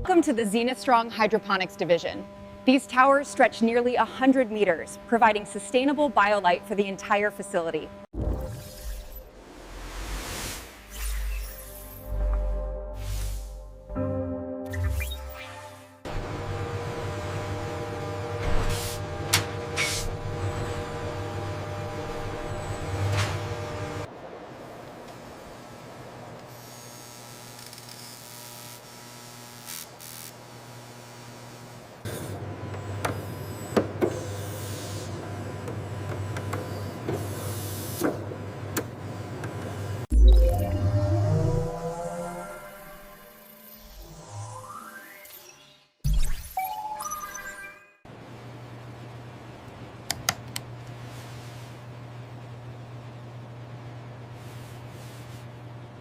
Welcome to the Zenith Strong Hydroponics division. These towers stretch nearly 100 meters, providing sustainable biolight for the entire facility.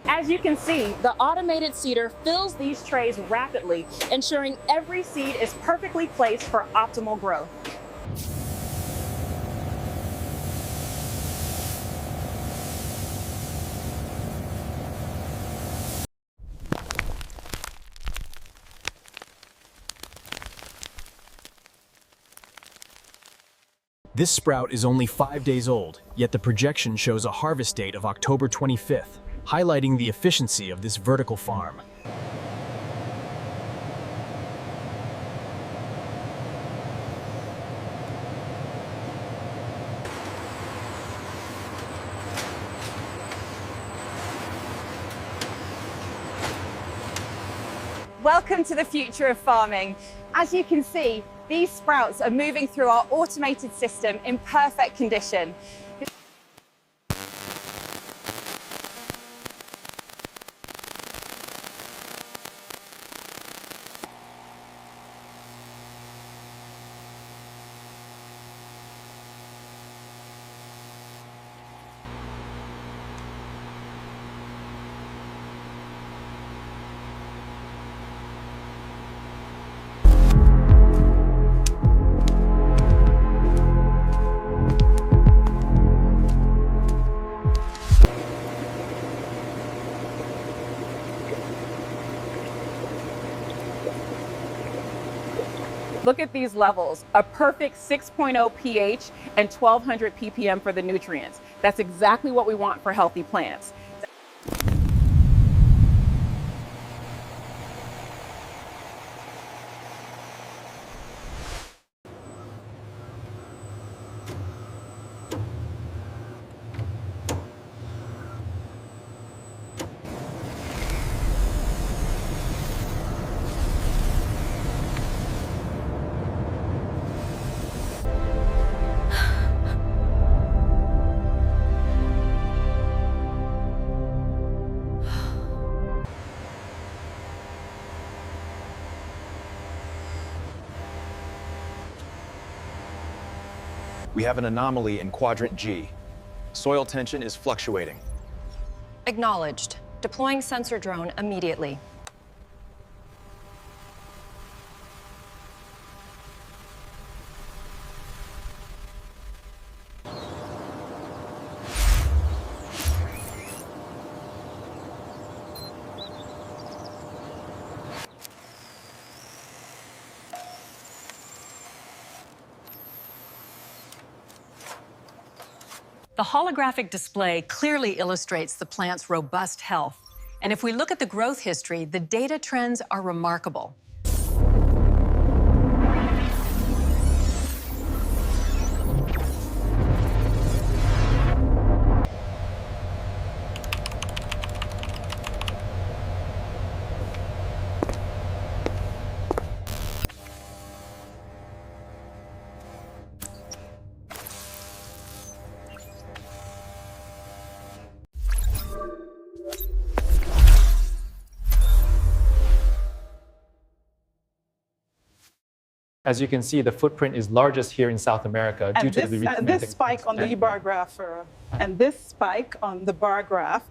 As you can see, the automated seeder fills these trays rapidly, ensuring every seed is perfectly placed for optimal growth. This sprout is only 5 days old, yet the projection shows a harvest date of October 25th, highlighting the efficiency of this vertical farm. Welcome to the future of farming. As you can see, these sprouts are moving through our automated system in perfect condition. Look at these levels, a perfect 6.0 pH and 1200 ppm for the nutrients. That's exactly what we want for healthy plants. We have an anomaly in quadrant G. Soil tension is fluctuating. Acknowledged. Deploying sensor drone immediately. The holographic display clearly illustrates the plant's robust health. And if we look at the growth history, the data trends are remarkable. As you can see, the footprint is largest here in South America due to the this spike on the bar graph, and this spike on the bar graph.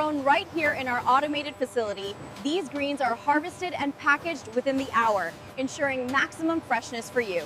Grown right here in our automated facility, these greens are harvested and packaged within the hour, ensuring maximum freshness for you.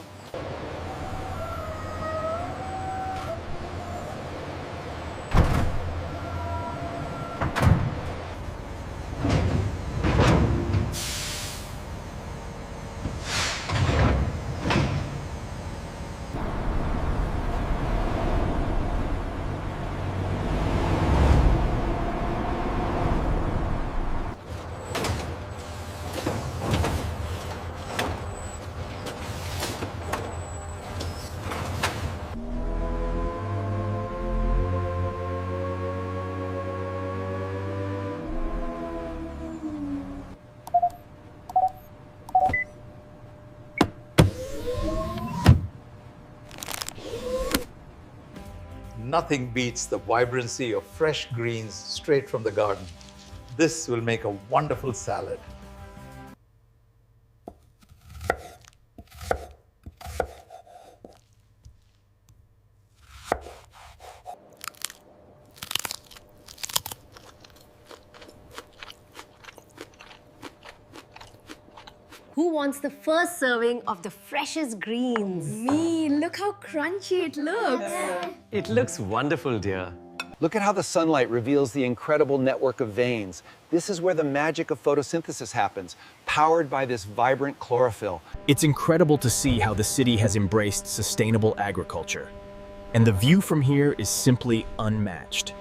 Nothing beats the vibrancy of fresh greens straight from the garden. This will make a wonderful salad. Who wants the first serving of the freshest greens? Me, look how crunchy it looks. It looks wonderful, dear. Look at how the sunlight reveals the incredible network of veins. This is where the magic of photosynthesis happens, powered by this vibrant chlorophyll. It's incredible to see how the city has embraced sustainable agriculture. And the view from here is simply unmatched.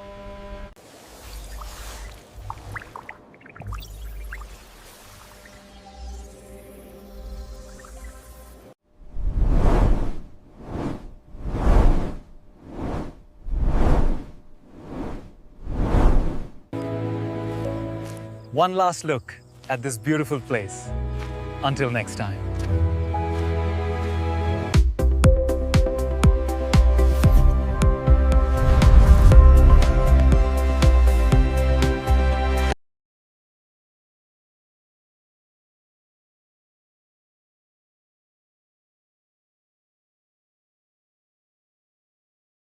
One last look at this beautiful place. Until next time.